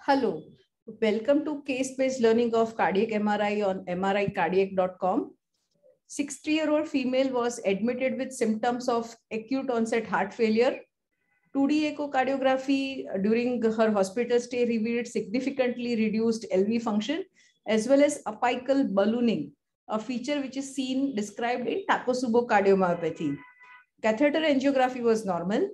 Hello, welcome to case-based learning of cardiac MRI on mricardiac.com. 60-year-old female was admitted with symptoms of acute onset heart failure. 2D echocardiography during her hospital stay revealed significantly reduced LV function as well as apical ballooning, a feature which is described in Takotsubo cardiomyopathy. Catheter angiography was normal.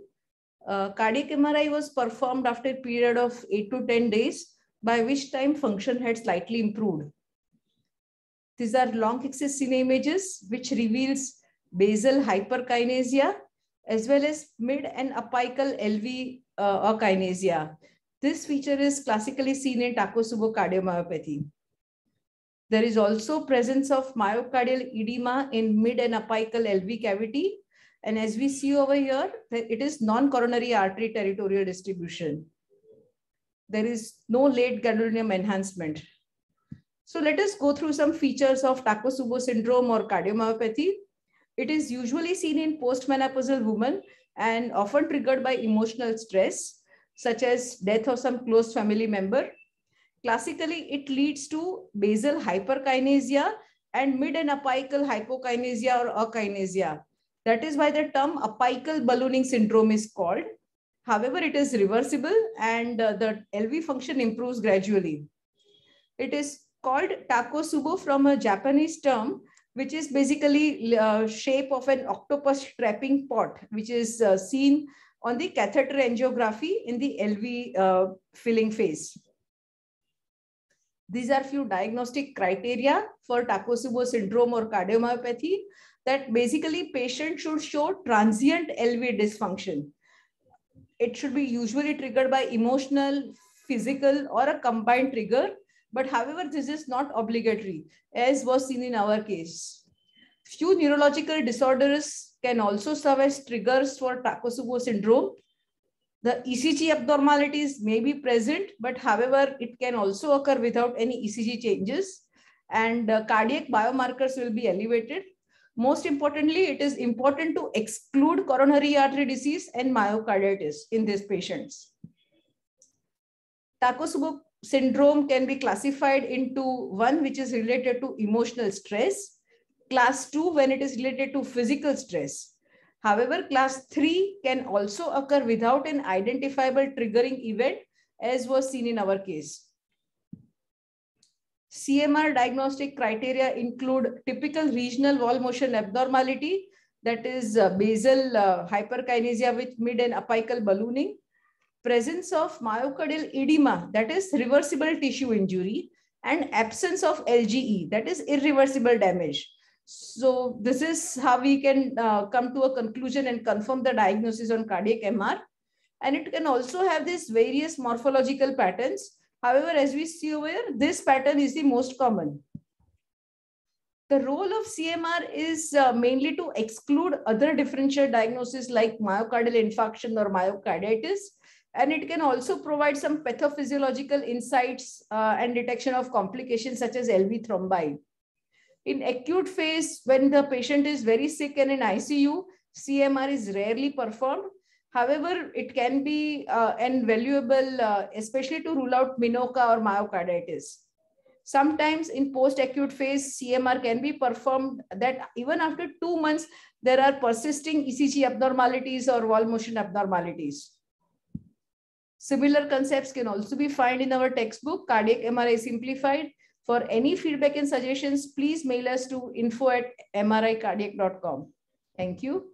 Cardiac MRI was performed after a period of 8 to 10 days, by which time function had slightly improved. These are long axis cine images, which reveals basal hyperkinesia as well as mid and apical LV akinesia. This feature is classically seen in Takotsubo cardiomyopathy. There is also presence of myocardial edema in mid and apical LV cavity. And as we see over here, it is non-coronary artery territorial distribution. There is no late gadolinium enhancement. So let us go through some features of Takotsubo syndrome or cardiomyopathy. It is usually seen in postmenopausal women and often triggered by emotional stress, such as death of some close family member. Classically, it leads to basal hyperkinesia and mid and apical hypokinesia or akinesia. That is why the term apical ballooning syndrome is called. However, it is reversible and the LV function improves gradually. It is called Takotsubo from a Japanese term, which is basically shape of an octopus trapping pot, which is seen on the catheter angiography in the LV filling phase. These are few diagnostic criteria for Takotsubo syndrome or cardiomyopathy, that basically patient should show transient LV dysfunction. It should be usually triggered by emotional, physical, or a combined trigger. But however, this is not obligatory, as was seen in our case. Few neurological disorders can also serve as triggers for Takotsubo syndrome. The ECG abnormalities may be present, but however, it can also occur without any ECG changes, and cardiac biomarkers will be elevated. Most importantly, it is important to exclude coronary artery disease and myocarditis in these patients. Takotsubo syndrome can be classified into one which is related to emotional stress, class 2 when it is related to physical stress. However, class 3 can also occur without an identifiable triggering event, as was seen in our case. CMR diagnostic criteria include typical regional wall motion abnormality, that is basal hyperkinesia with mid and apical ballooning, presence of myocardial edema, that is reversible tissue injury, and absence of LGE, that is irreversible damage. So this is how we can come to a conclusion and confirm the diagnosis on cardiac MR. And it can also have these various morphological patterns. However, as we see over here, this pattern is the most common. The role of CMR is mainly to exclude other differential diagnoses like myocardial infarction or myocarditis. And it can also provide some pathophysiological insights and detection of complications such as LV thrombi. In acute phase, when the patient is very sick and in ICU, CMR is rarely performed. However, it can be invaluable, especially to rule out MINOCA or myocarditis. Sometimes in post-acute phase, CMR can be performed that even after 2 months, there are persisting ECG abnormalities or wall motion abnormalities. Similar concepts can also be found in our textbook, Cardiac MRI Simplified. For any feedback and suggestions, please mail us to info@mricardiac.com. Thank you.